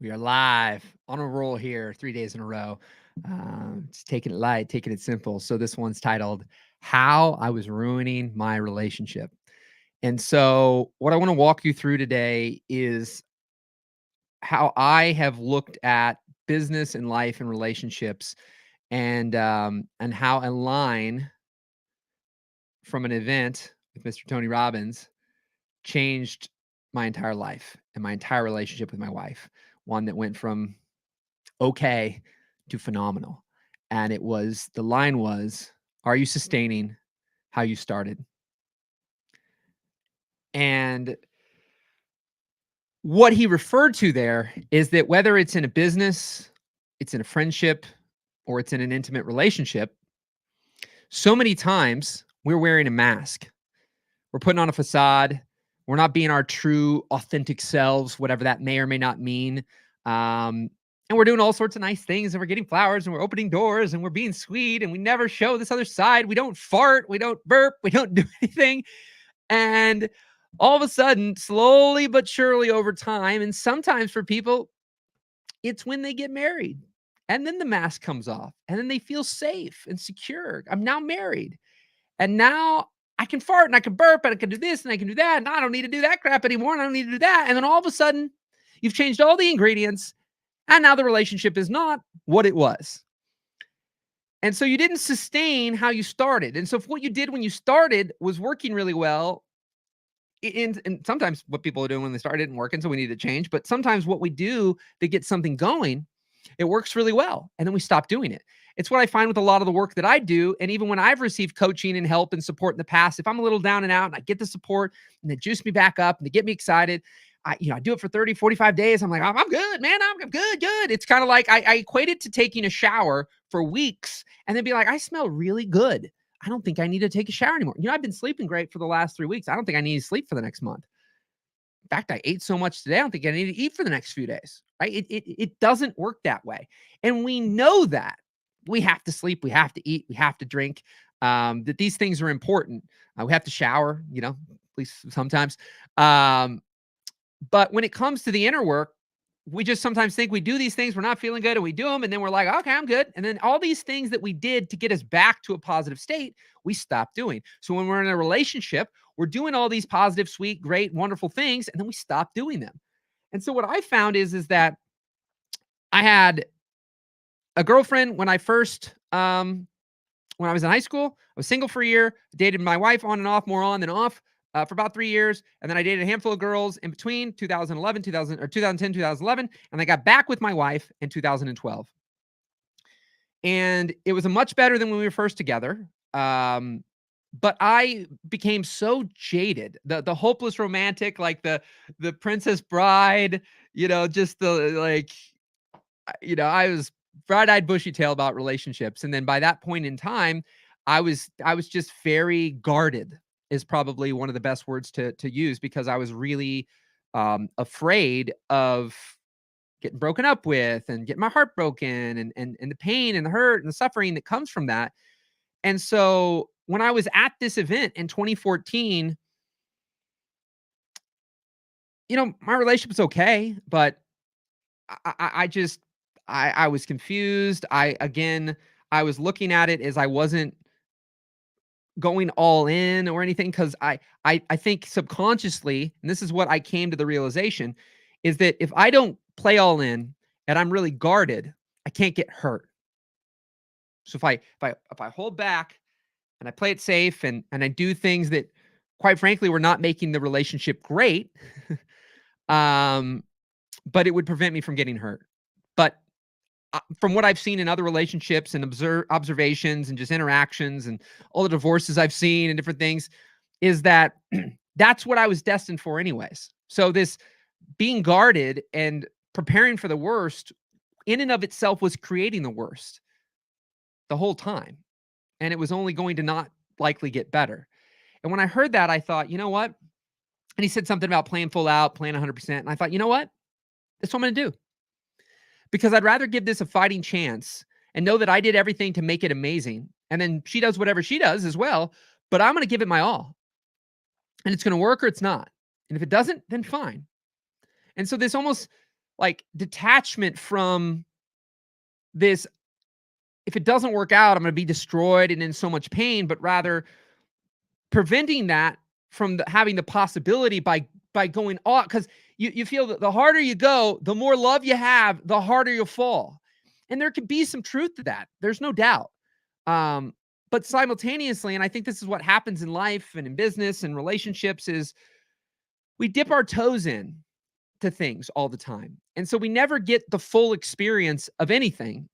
We are live on a roll here 3 days in a row. Just taking it light, taking it simple. So this one's titled How I Was Ruining My Relationship. And so what I want to walk you through today is how I have looked at business and life and relationships and how a line from an event with Mr. Tony Robbins changed my entire life and my entire relationship with my wife. One that went from okay to phenomenal. And the line was, are you sustaining how you started? And what he referred to there is that whether it's in a business, it's in a friendship, or it's in an intimate relationship, so many times we're wearing a mask. We're putting on a facade. We're not being our true, authentic selves, whatever that may or may not mean. And we're doing all sorts of nice things, and we're getting flowers, and we're opening doors, and we're being sweet, and we never show this other side. We don't fart, we don't burp, we don't do anything. And all of a sudden, slowly but surely over time, and sometimes for people, it's when they get married. And then the mask comes off, and then they feel safe and secure. I'm now married. And now I can fart and I can burp and I can do this and I can do that. And I don't need to do that crap anymore. And I don't need to do that. And then all of a sudden, you've changed all the ingredients. And now the relationship is not what it was. And so you didn't sustain how you started. And so if what you did when you started was working really well, and sometimes what people are doing when they start isn't working, so we need to change. But sometimes what we do to get something going, it works really well. And then we stop doing it. It's what I find with a lot of the work that I do. And even when I've received coaching and help and support in the past, if I'm a little down and out and I get the support and they juice me back up and they get me excited, I do it for 30, 45 days. I'm like, I'm good, man. I'm good. It's kind of like I equate it to taking a shower for weeks and then be like, I smell really good. I don't think I need to take a shower anymore. I've been sleeping great for the last 3 weeks. I don't think I need to sleep for the next month. In fact, I ate so much today, I don't think I need to eat for the next few days, right? It doesn't work that way. And we know that. We have to sleep, we have to eat, we have to drink, that these things are important. We have to shower, at least sometimes. But when it comes to the inner work, we just sometimes think we do these things, we're not feeling good, and we do them, and then we're like, okay, I'm good. And then all these things that we did to get us back to a positive state, we stop doing. So when we're in a relationship, we're doing all these positive, sweet, great, wonderful things, and then we stop doing them. And so what I found is that I had a girlfriend when I was in high school. I was single for a year, dated my wife on and off, more on than off, for about 3 years. And then I dated a handful of girls in between 2010, 2011. And I got back with my wife in 2012. And it was a much better than when we were first together. But I became so jaded, the hopeless romantic, like the Princess Bride, just the like, I was bright-eyed, bushy-tailed about relationships. And then by that point in time, I was just very guarded is probably one of the best words to use, because I was really afraid of getting broken up with and getting my heart broken and the pain and the hurt and the suffering that comes from that. And so when I was at this event in 2014, my relationship was okay, but I was confused. I was looking at it as I wasn't going all in or anything, because I think subconsciously, and this is what I came to the realization, is that if I don't play all in and I'm really guarded, I can't get hurt. So if I hold back and I play it safe and I do things that, quite frankly, were not making the relationship great, but it would prevent me from getting hurt. But from what I've seen in other relationships and observations and just interactions and all the divorces I've seen and different things, is that that's what I was destined for anyways. So this being guarded and preparing for the worst in and of itself was creating the worst the whole time. And it was only going to not likely get better. And when I heard that, I thought, you know what? And he said something about playing full out, playing 100%. And I thought, you know what? That's what I'm going to do. Because I'd rather give this a fighting chance and know that I did everything to make it amazing. And then she does whatever she does as well. But I'm going to give it my all. And it's going to work or it's not. And if it doesn't, then fine. And so this almost like detachment from this, if it doesn't work out, I'm going to be destroyed and in so much pain, but rather preventing that from having the possibility by going all, because you feel that the harder you go, the more love you have, the harder you'll fall. And there can be some truth to that. There's no doubt. Um, but simultaneously, and I think this is what happens in life and in business and relationships, is we dip our toes in to things all the time. And so we never get the full experience of anything,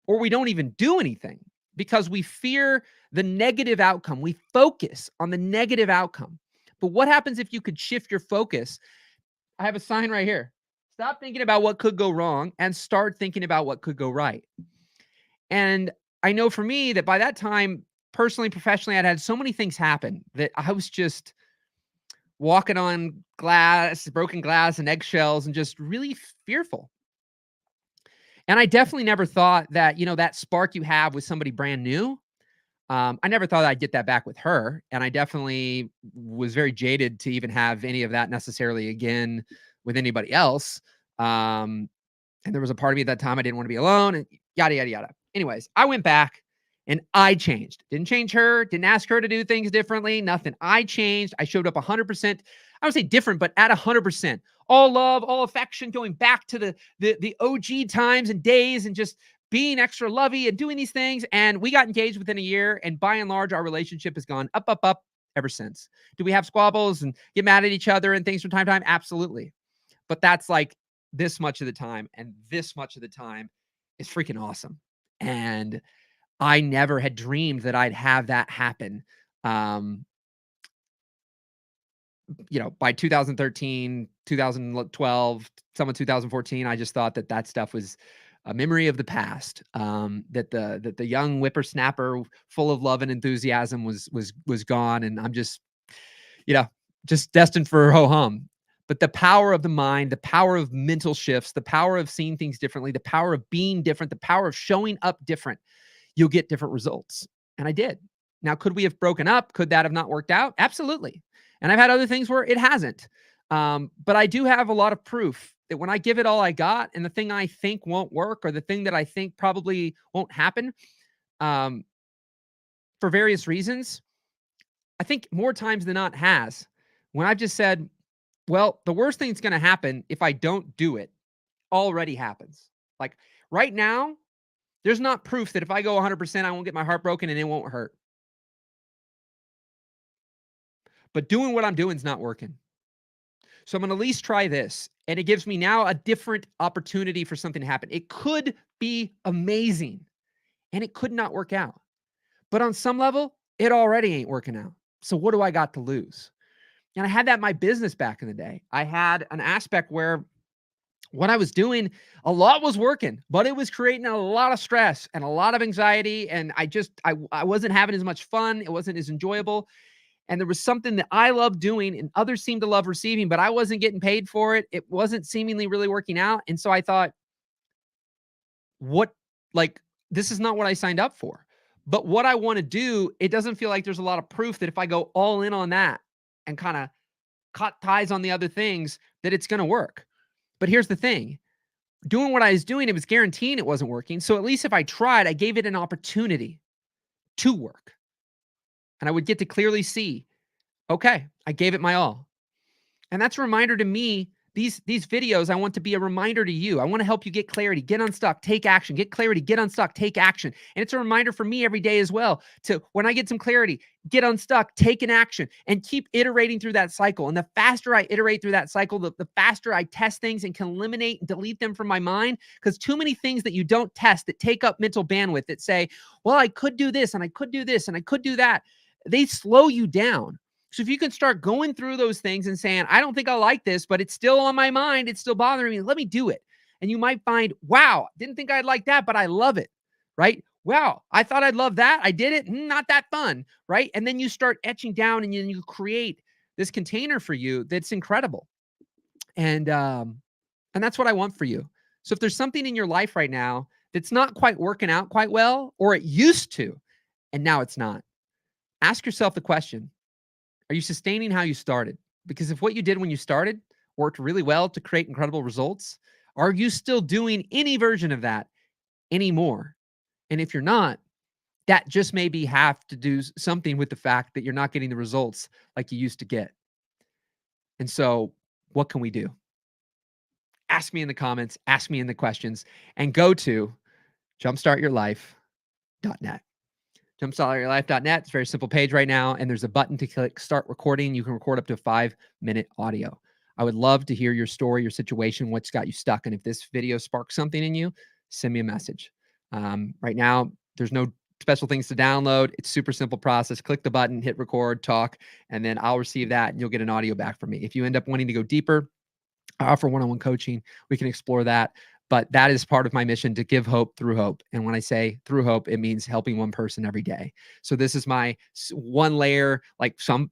or we don't even do anything because we fear the negative outcome. We focus on the negative outcome. But what happens if you could shift your focus? I have a sign right here. Stop thinking about what could go wrong and start thinking about what could go right. And I know for me that by that time, personally, professionally, I'd had so many things happen that I was just walking on glass, broken glass and eggshells, and just really fearful. And I definitely never thought that, that spark you have with somebody brand new, I never thought I'd get that back with her. And I definitely was very jaded to even have any of that necessarily again with anybody else. And there was a part of me at that time I didn't want to be alone, and yada, yada, yada. Anyways, I went back and I changed. Didn't change her, didn't ask her to do things differently, nothing. I changed. I showed up 100%. I would say different, but at 100%. All love, all affection, going back to the OG times and days, and just being extra lovey and doing these things. And we got engaged within a year. And by and large, our relationship has gone up, up, up ever since. Do we have squabbles and get mad at each other and things from time to time? Absolutely. But that's like this much of the time, and this much of the time is freaking awesome. And I never had dreamed that I'd have that happen. Um, by 2013, 2012, some of 2014, I just thought that stuff was a memory of the past. That the young whippersnapper full of love and enthusiasm was gone, and I'm just, just destined for ho hum. But the power of the mind, the power of mental shifts, the power of seeing things differently, the power of being different, the power of showing up different, you'll get different results. And I did. Now, could we have broken up? Could that have not worked out? Absolutely. And I've had other things where it hasn't. But I do have a lot of proof that when I give it all I got, and the thing I think won't work, or the thing that I think probably won't happen, for various reasons, I think more times than not has. When I've just said, well, the worst thing that's going to happen if I don't do it already happens. Like right now, there's not proof that if I go 100%, I won't get my heart broken and it won't hurt. But doing what I'm doing is not working. So I'm going to at least try this. And it gives me now a different opportunity for something to happen. It could be amazing and it could not work out. But on some level, it already ain't working out. So what do I got to lose? And I had that in my business back in the day. I had an aspect where what I was doing, a lot was working, but it was creating a lot of stress and a lot of anxiety. And I wasn't having as much fun. It wasn't as enjoyable. And there was something that I loved doing and others seemed to love receiving, but I wasn't getting paid for it. It wasn't seemingly really working out. And so I thought, this is not what I signed up for. But what I want to do, it doesn't feel like there's a lot of proof that if I go all in on that and kind of cut ties on the other things, that it's going to work. But here's the thing. Doing what I was doing, it was guaranteeing it wasn't working. So at least if I tried, I gave it an opportunity to work. And I would get to clearly see, okay, I gave it my all. And that's a reminder to me. These videos, I want to be a reminder to you. I want to help you get clarity, get unstuck, take action, get clarity, get unstuck, take action. And it's a reminder for me every day as well to, when I get some clarity, get unstuck, take an action, and keep iterating through that cycle. And the faster I iterate through that cycle, the faster I test things and can eliminate and delete them from my mind. Because too many things that you don't test that take up mental bandwidth that say, well, I could do this and I could do this and I could do that, they slow you down. So if you can start going through those things and saying, I don't think I like this, but it's still on my mind, it's still bothering me, let me do it. And you might find, wow, didn't think I'd like that, but I love it, right? Wow, I thought I'd love that. I did it. Not that fun, right? And then you start etching down and you create this container for you that's incredible. And that's what I want for you. So if there's something in your life right now that's not quite working out quite well, or it used to, and now it's not, ask yourself the question, are you sustaining how you started? Because if what you did when you started worked really well to create incredible results, Are you still doing any version of that anymore? And if you're not, that just maybe have to do something with the fact that you're not getting the results like you used to get. And so, what can we do? Ask me in the comments, ask me in the questions, and go to jumpstartyourlife.net. Jumpstartyourlife.net. It's a very simple page right now, and there's a button to click start recording. You can record up to a 5-minute audio. I would love to hear your story, your situation, what's got you stuck. And if this video sparks something in you, send me a message. Right now, there's no special things to download. It's super simple process. Click the button, hit record, talk, and then I'll receive that and you'll get an audio back from me. If you end up wanting to go deeper, I offer one-on-one coaching. We can explore that. But that is part of my mission to give hope through hope. And when I say through hope, it means helping one person every day. So this is my one layer, like some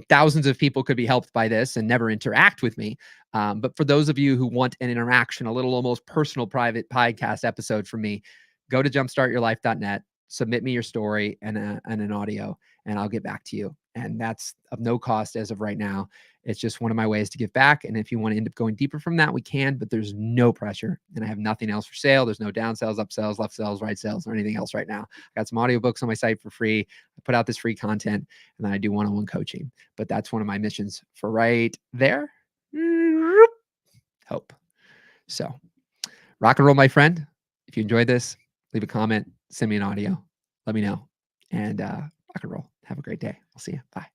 thousands of people could be helped by this and never interact with me. But for those of you who want an interaction, a little almost personal private podcast episode from me, go to jumpstartyourlife.net, submit me your story and an audio, and I'll get back to you. And that's of no cost as of right now. It's just one of my ways to give back. And if you want to end up going deeper from that, we can, but there's no pressure. And I have nothing else for sale. There's no down sales, up sales, left sales, right sales, or anything else right now. I got some audiobooks on my site for free. I put out this free content, and then I do one-on-one coaching. But that's one of my missions for right there. Hope. So rock and roll, my friend. If you enjoyed this, leave a comment, send me an audio. Let me know. And rock and roll. Have a great day. I'll see you. Bye.